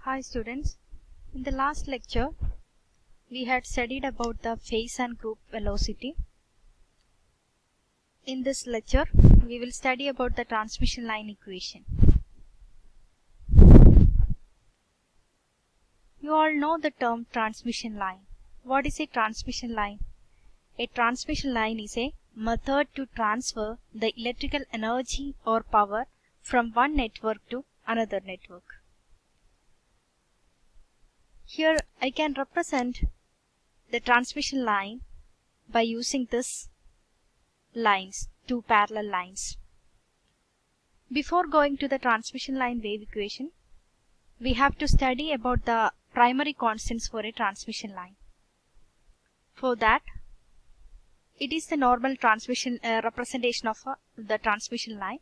Hi students, in the last lecture we had studied about the phase and group velocity. In this lecture we will study about the transmission line equation. You all know the term transmission line. What is a transmission line? A transmission line is a method to transfer the electrical energy or power from one network to another network. Here I can represent the transmission line by using this lines, two parallel lines. Before going to the transmission line wave equation, we have to study about the primary constants for a transmission line. For that, it is the normal transmission representation of the transmission line.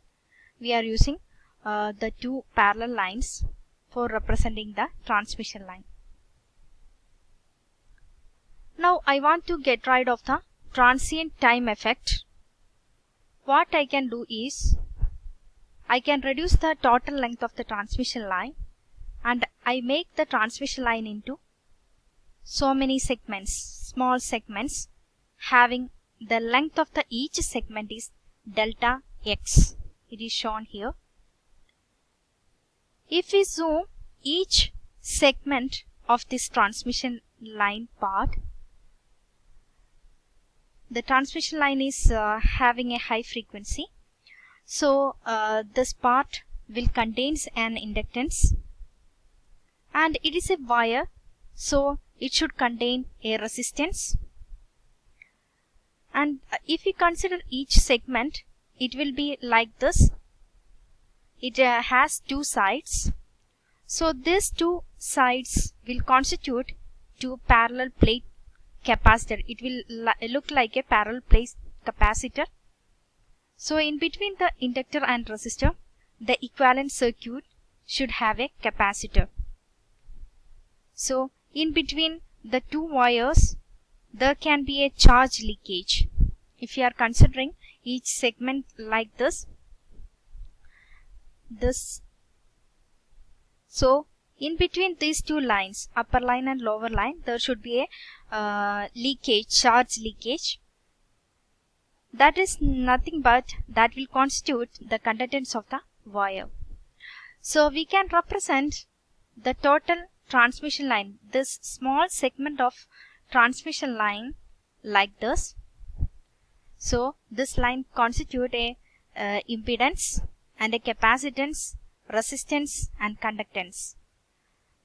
We are using the two parallel lines for representing the transmission line. Now I want to get rid of the transient time effect. What I can do is I can reduce the total length of the transmission line and I make the transmission line into so many segments, small segments, having the length of the each segment is delta x. It is shown here. If we zoom each segment of this transmission line part, the transmission line is having a high frequency. So this part will contains an inductance and it is a wire, so it should contain a resistance. And if we consider each segment, it will be like this. It has two sides. So these two sides will constitute two parallel plate capacitor. It will look like a parallel plate capacitor. So in between the inductor and resistor, the equivalent circuit should have a capacitor. So in between the two wires, there can be a charge leakage. If you are considering each segment like this, so in between these two lines, upper line and lower line, there should be a leakage, charge leakage. That is nothing but that will constitute the conductance of the wire. So we can represent the total transmission line, this small segment of transmission line, like this. So this line constitute a impedance and a capacitance, resistance and conductance.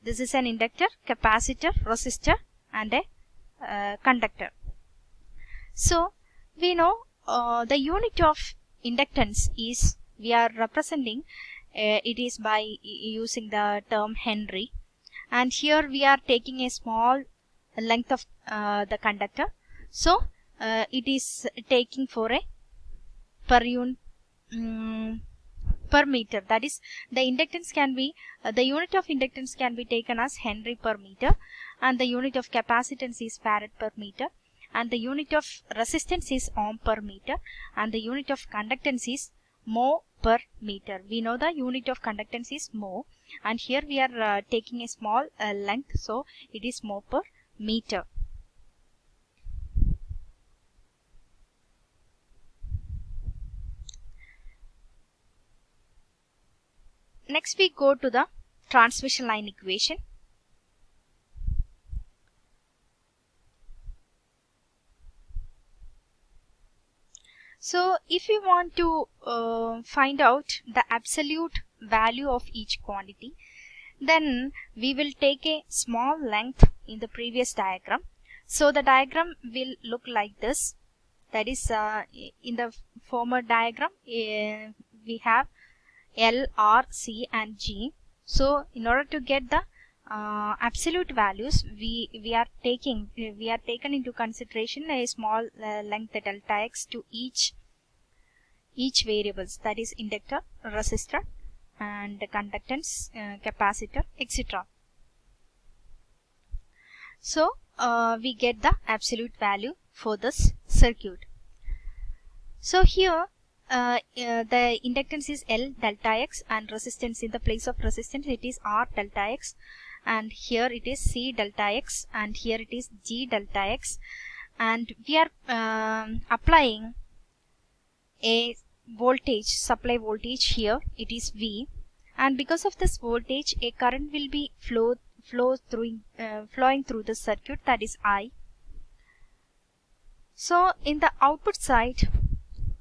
This is an inductor, capacitor, resistor and a conductor. So we know the unit of inductance is, we are representing it is by using the term Henry, and here we are taking a small length of the conductor. So it is taking for a per unit per meter, that is the inductance can be the unit of inductance can be taken as Henry per meter, and the unit of capacitance is farad per meter, and the unit of resistance is ohm per meter, and the unit of conductance is mho per meter. We know the unit of conductance is mho, and here we are taking a small length, so it is mho per meter. Next we go to the transmission line equation. So if we want to find out the absolute value of each quantity, then we will take a small length in the previous diagram. So the diagram will look like this. That is in the former diagram we have L, R, C and G. So in order to get the absolute values, we are taken into consideration a small length delta x to each variables, that is inductor, resistor and conductance, capacitor, etc. So we get the absolute value for this circuit. So here the inductance is L delta X, and resistance, in the place of resistance it is R delta X, and here it is C delta X, and here it is G delta X, and we are applying a voltage, supply voltage here, it is V, and because of this voltage a current will be flowing through the circuit, that is I. So in the output side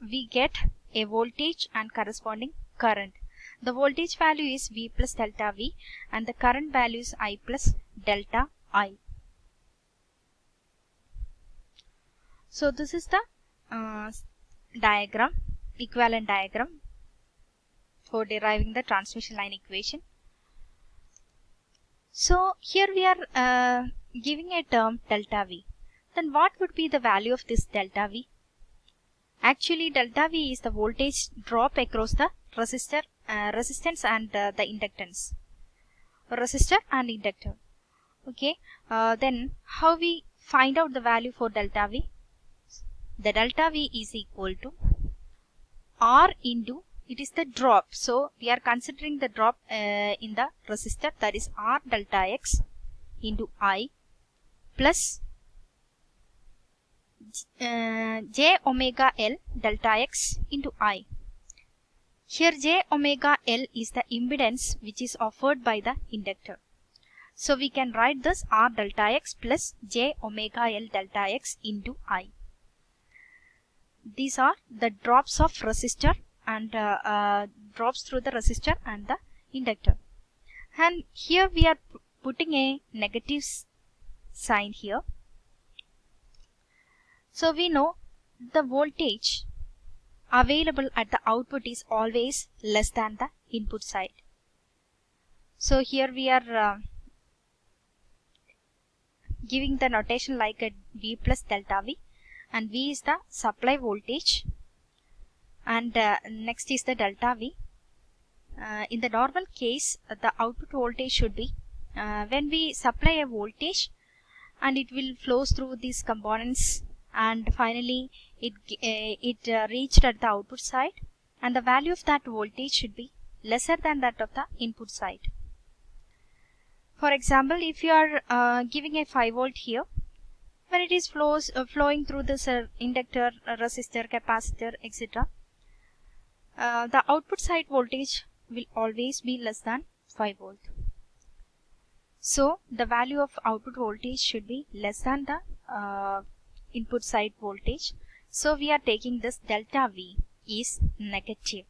we get a voltage and corresponding current. The voltage value is V plus delta V, and the current value is I plus delta I. So this is the diagram, equivalent diagram for deriving the transmission line equation. So here we are giving a term delta V. Then what would be the value of this delta V? Actually delta V is the voltage drop across the resistance and the inductance. Resistor and inductor. Okay. Then how we find out the value for delta V? The delta V is equal to R into, it is the drop. So we are considering the drop in the resistor, that is R delta X into I plus J omega L delta X into I. Here J omega L is the impedance which is offered by the inductor. So we can write this R delta X plus J omega L delta X into I. These are the drops of resistor and drops through the resistor and the inductor. And here we are putting a negative sign here. So we know the voltage available at the output is always less than the input side. So here we are giving the notation like a V plus delta V, and V is the supply voltage, and next is the delta V. In the normal case the output voltage should be when we supply a voltage and it will flows through these components, and finally it reached at the output side, and the value of that voltage should be lesser than that of the input side. For example, if you are giving a 5 volt here, when it is flowing through this inductor, resistor, capacitor, etc., the output side voltage will always be less than 5 volt. So the value of output voltage should be less than the input side voltage. So we are taking this delta V is negative.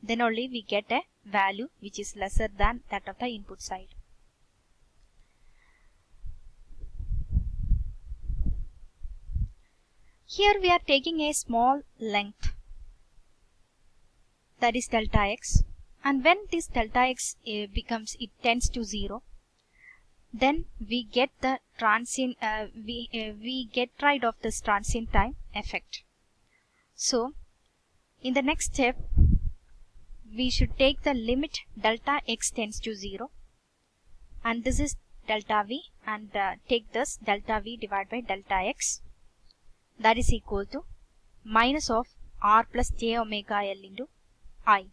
Then only we get a value which is lesser than that of the input side. Here we are taking a small length, that is delta X, and when this delta X it tends to 0, then we get the transient, we get rid of this transient time effect. So in the next step we should take the limit delta X tends to 0, and this is delta V, and take this delta V divided by delta X, that is equal to minus of R plus J omega L into I.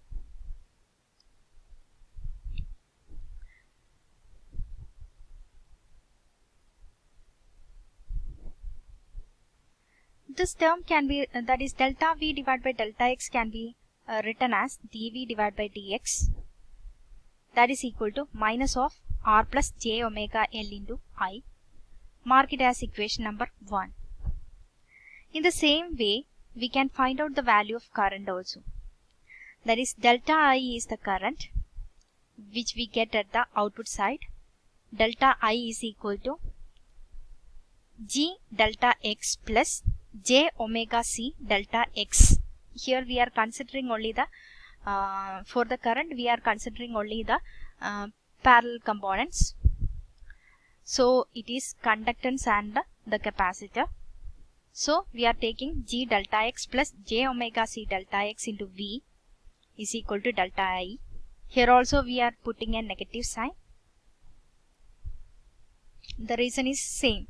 This term can be, that is delta V divided by delta X, can be written as dV divided by dx, that is equal to minus of R plus J omega L into I. Mark it as equation number 1. In the same way, we can find out the value of current also. That is delta I is the current which we get at the output side. Delta I is equal to G delta X plus J omega C delta X. Here we are considering only the, for the current we are considering only the parallel components. So it is conductance and the capacitor. So we are taking G delta X plus J omega C delta X into V is equal to delta I. Here also we are putting a negative sign. The reason is same.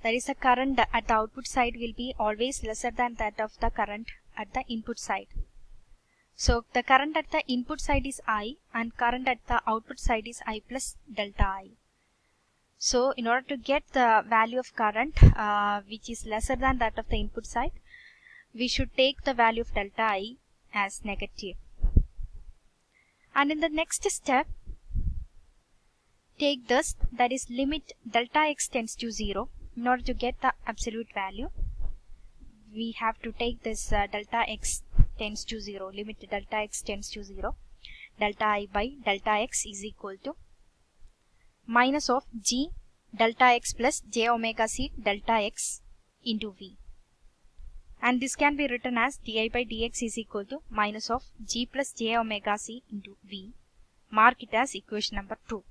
that is the current at the output side will be always lesser than that of the current at the input side. So the current at the input side is I and current at the output side is I plus delta I. So in order to get the value of current which is lesser than that of the input side, we should take the value of delta I as negative. And in the next step, take this, that is limit delta x tends to 0. In order to get the absolute value, we have to take this delta x tends to 0, limit delta x tends to 0. Delta I by delta x is equal to minus of g delta x plus j omega c delta x into v. And this can be written as di by dx is equal to minus of g plus j omega c into v. Mark it as equation number 2.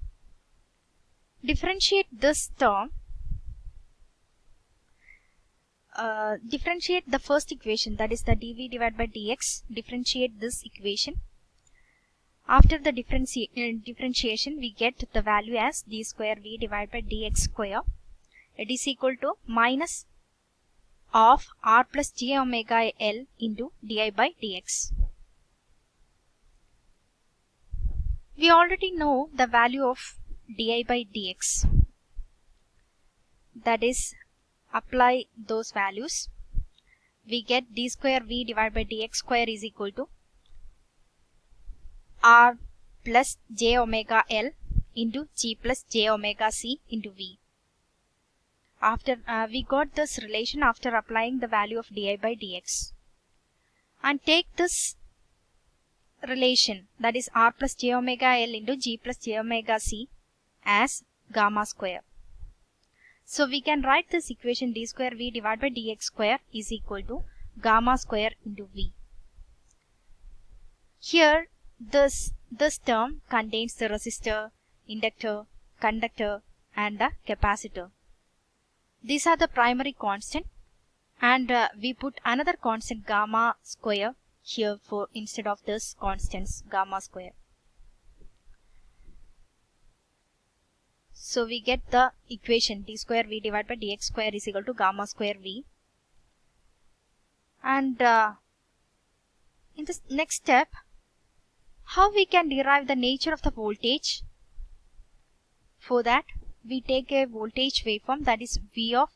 Differentiate this term. Differentiate the first equation, that is the dv divided by dx. Differentiate this equation. After the differentiation, we get the value as d square v divided by dx square. It is equal to minus of r plus j omega L into di by dx. We already know the value of di by dx. That is, apply those values. We get d square v divided by dx square is equal to r plus j omega L into g plus j omega c into v. After we got this relation after applying the value of di by dx. And take this relation, that is r plus j omega L into g plus j omega c, as gamma square. So we can write this equation d square v divided by dx square is equal to gamma square into v. Here this term contains the resistor, inductor, conductor and the capacitor. These are the primary constant, and we put another constant gamma square here for instead of this constants gamma square. So we get the equation d square v divided by dx square is equal to gamma square v. And in this next step, how we can derive the nature of the voltage? For that, we take a voltage waveform, that is v of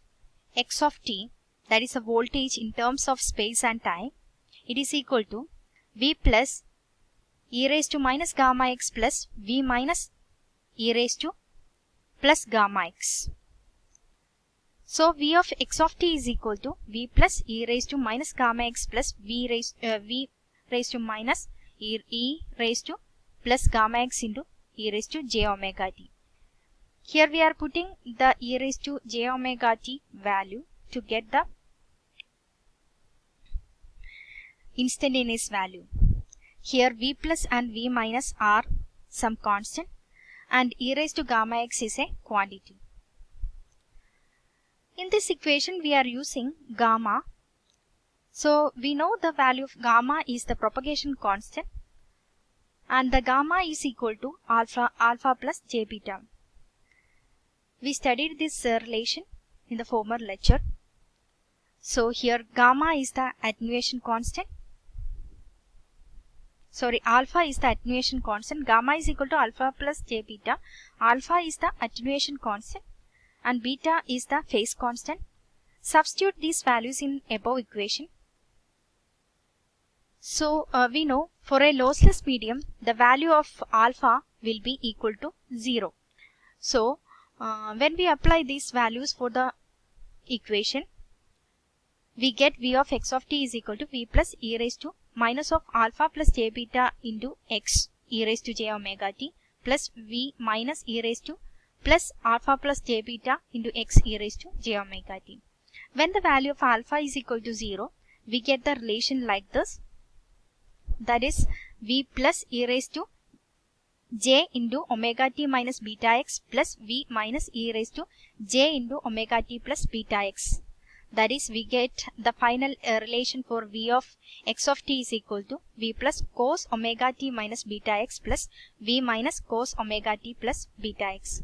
x of t, that is a voltage in terms of space and time. It is equal to v plus e raised to minus gamma x plus v minus e raised to plus gamma x. So v of x of t is equal to v plus e raised to minus gamma x plus v raised to minus e raised to plus gamma x into e raised to j omega t. Here we are putting the e raised to j omega t value to get the instantaneous value. Here v plus and v minus are some constant and e raised to gamma x is a quantity. In this equation we are using gamma. So we know the value of gamma is the propagation constant, and the gamma is equal to alpha plus j beta. We studied this relation in the former lecture. So here gamma is the attenuation constant. Alpha is the attenuation constant. Gamma is equal to alpha plus j beta. Alpha is the attenuation constant and beta is the phase constant. Substitute these values in above equation. So we know for a lossless medium the value of alpha will be equal to 0. So when we apply these values for the equation, we get v of x of t is equal to v plus e raised to minus of alpha plus j beta into x e raised to j omega t plus v minus e raised to plus alpha plus j beta into x e raised to j omega t. When the value of alpha is equal to 0, we get the relation like this. That is v plus e raised to j into omega t minus beta x plus v minus e raised to j into omega t plus beta x. That is, we get the final relation for v of x of t is equal to v plus cos omega t minus beta x plus v minus cos omega t plus beta x.